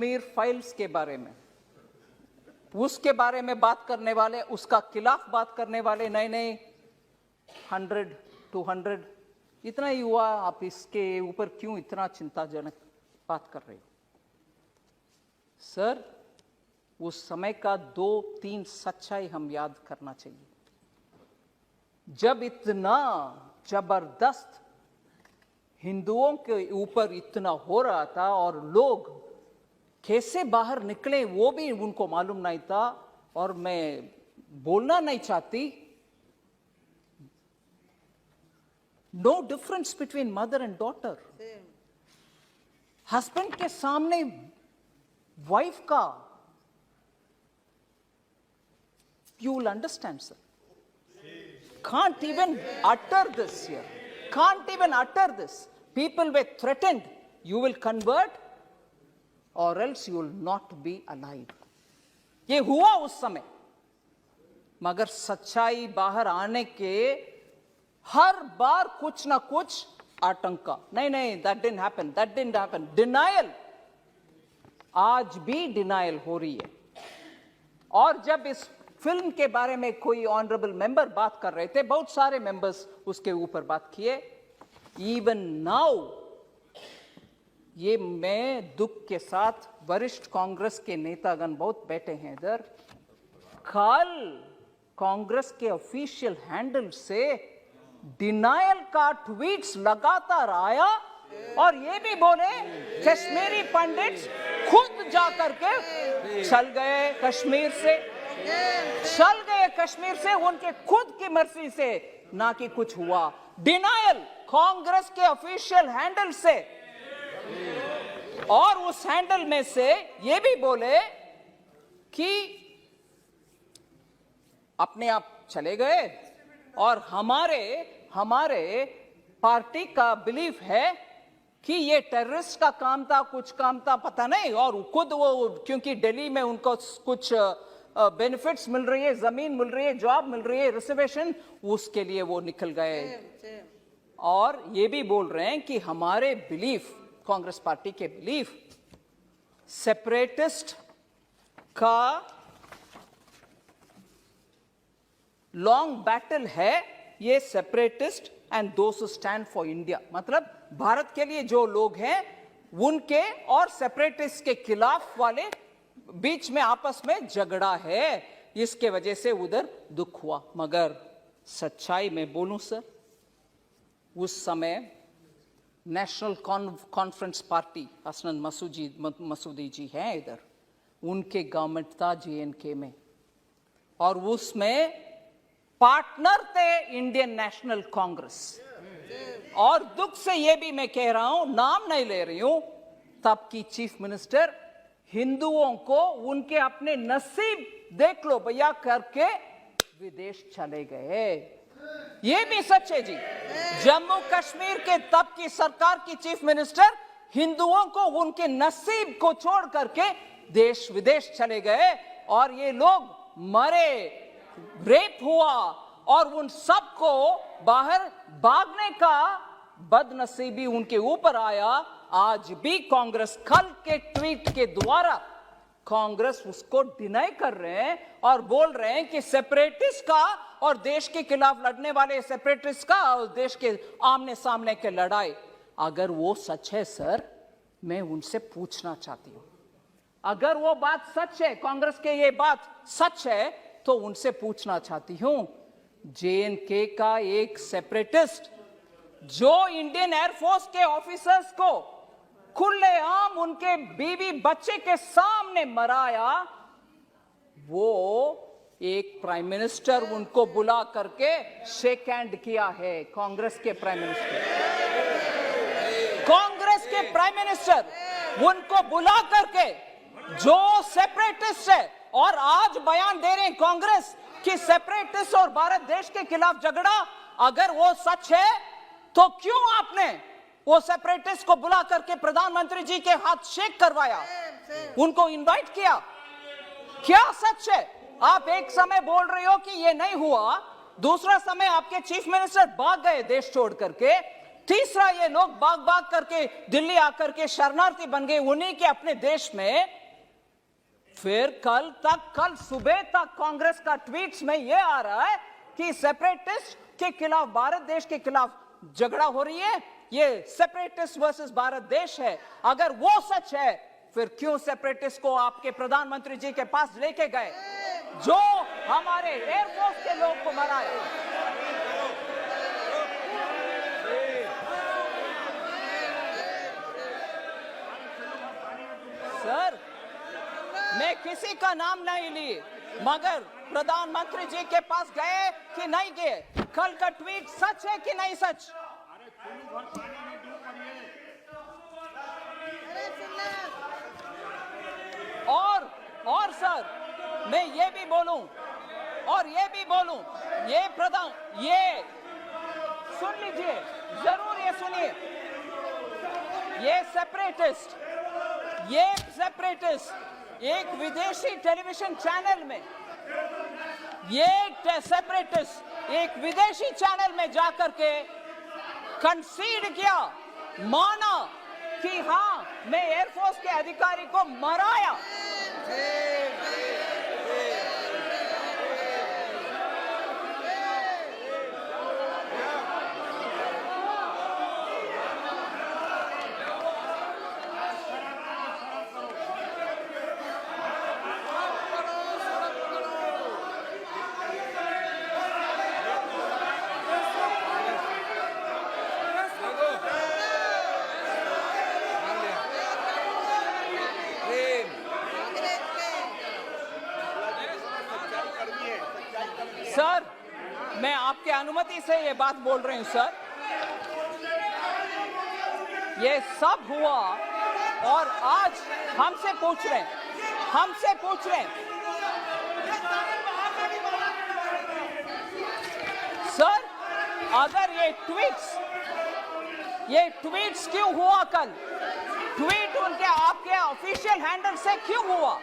Kashmir files के बारे में, उसके बारे में बात करने वाले, उसका खिलाफ बात करने वाले नए नए 100, 200 इतना ही हुआ, आप इसके ऊपर क्यों इतना चिंताजनक बात कर रहे हो? सर, उस समय का 2-3 सच्चाई हम याद करना चाहिए। जब इतना जबरदस्त हिंदुओं के ऊपर इतना हो रहा था और लोग कैसे बाहर निकले वो भी उनको मालूम नहीं था, और मैं बोलना नहीं चाहती, no difference between mother and daughter. Husband के सामने वाइफ का, you will understand, sir. Can't even utter this here. Can't even utter this. People were threatened. You will convert or else you will not be alive. ये हुआ उस समय, मगर सच्चाई बाहर आने के हर बार कुछ ना कुछ आतंका, नहीं, that didn't happen. Denial, आज भी डिनायल हो रही है। और जब इस फिल्म के बारे में कोई ऑनरेबल मेंबर बात कर रहे थे, बहुत सारे मेंबर्स उसके ऊपर बात किए, इवन नाउ, ये मैं दुख के साथ, वरिष्ठ कांग्रेस के नेतागण बहुत बैठे हैं इधर, कल कांग्रेस के ऑफिशियल हैंडल से डिनायल का ट्वीट्स लगातार आया, और ये भी बोले कश्मीरी पंडित खुद जाकर के चल गए कश्मीर से, उनके खुद की मर्जी से, ना कि कुछ हुआ। डिनायल कांग्रेस के ऑफिशियल हैंडल से, और उस हैंडल में से ये भी बोले कि अपने आप चले गए, और हमारे पार्टी का बिलीफ है कि ये टेररिस्ट का काम था, कुछ काम था, पता नहीं, और खुद वो क्योंकि दिल्ली में उनको कुछ बेनिफिट्स मिल रही है, जमीन मिल रही है, जॉब मिल रही है, रिजर्वेशन, उसके लिए वो निकल गए। और ये भी बोल रहे हैं कि हमारे बिलीफ, कांग्रेस पार्टी के बिलीफ, सेपरेटिस्ट का लॉन्ग बैटल है, ये separatist and those who stand for India, मतलब भारत के लिए जो लोग हैं उनके और सेपरेटिस्ट के खिलाफ वाले बीच में आपस में झगड़ा है, इसके वजह से उधर दुख हुआ। मगर सच्चाई में बोलूं सर, उस समय national conference party, Hasnain Masoodi जी हैं इधर, उनके गवर्नमेंट था JNK में, और उसमें पार्टनर थे इंडियन नेशनल कांग्रेस। और दुख से ये भी मैं कह रहा हूं, नाम नहीं ले रही हूं, तब की चीफ मिनिस्टर हिंदुओं को उनके अपने नसीब देख लो भैया करके विदेश चले गए। ये भी सच है जी। जम्मू कश्मीर के तब की सरकार की चीफ मिनिस्टर हिंदुओं को उनके नसीब को छोड़ करके देश विदेश चले गए, और ये लोग मरे, रेप हुआ, और उन सबको बाहर भागने का बदनसीबी उनके ऊपर आया। आज भी कांग्रेस, कल के ट्वीट के द्वारा कांग्रेस उसको डिनाई कर रहे हैं और बोल रहे हैं कि सेपरेटिस्ट का और देश के खिलाफ लड़ने वाले सेपरेटिस्ट का और देश के आमने सामने के लड़ाई, अगर वो सच है सर, मैं उनसे पूछना चाहती हूं, अगर वो बात सच है, कांग्रेस के ये बात सच है, तो उनसे पूछना चाहती हूं, JNK का एक सेपरेटिस्ट जो इंडियन एयरफोर्स के ऑफिसर्स को खुलेआम उनके बीवी बच्चे के सामने मराया, वो एक प्राइम मिनिस्टर उनको बुला करके शेक हैंड किया है। कांग्रेस के प्राइम मिनिस्टर उनको बुला करके, जो सेपरेटिस्ट है, और आज बयान दे रहे हैं कांग्रेस कि सेपरेटिस्ट और भारत देश के खिलाफ झगड़ा, अगर वो सच है तो क्यों आपने वो सेपरेटिस्ट को बुला करके प्रधानमंत्री जी के हाथ शेक करवाया, उनको इनवाइट किया? क्या सच है? आप एक समय बोल रहे हो कि ये नहीं हुआ, दूसरा समय आपके चीफ मिनिस्टर भाग गए देश छोड़ करके, तीसरा, ये लोग भाग भाग करके दिल्ली आकर के शरणार्थी बन गए उन्हीं के अपने देश में। फिर कल सुबह तक कांग्रेस का ट्वीट्स में ये आ रहा है कि सेपरेटिस्ट के खिलाफ, भारत देश के खिलाफ झगड़ा हो रही है, ये सेपरेटिस्ट वर्सेस भारत देश है। अगर वो सच है, फिर क्यों सेपरेटिस्ट को आपके प्रधानमंत्री जी के पास लेके गए जो हमारे एयरफोर्स के लोग को मराए? सर, मैं किसी का नाम नहीं ली, मगर प्रधानमंत्री जी के पास गए कि नहीं गए? कल का ट्वीट सच है कि नहीं सच? और सर, मैं ये भी बोलूं, ये सुन लीजिए, जरूर ये सुनिए, ये सेपरेटिस्ट एक विदेशी टेलीविजन चैनल में, एक विदेशी चैनल में जाकर के कंसीड किया, माना कि हाँ, मैं एयरफोर्स के अधिकारी को मराया। सर, मैं आपके अनुमति से ये बात बोल रही हूं सर। ये सब हुआ और आज हमसे पूछ रहे हैं सर, अगर ये ट्वीट्स क्यों हुआ? कल ट्वीट उनके आपके ऑफिशियल हैंडल से क्यों हुआ?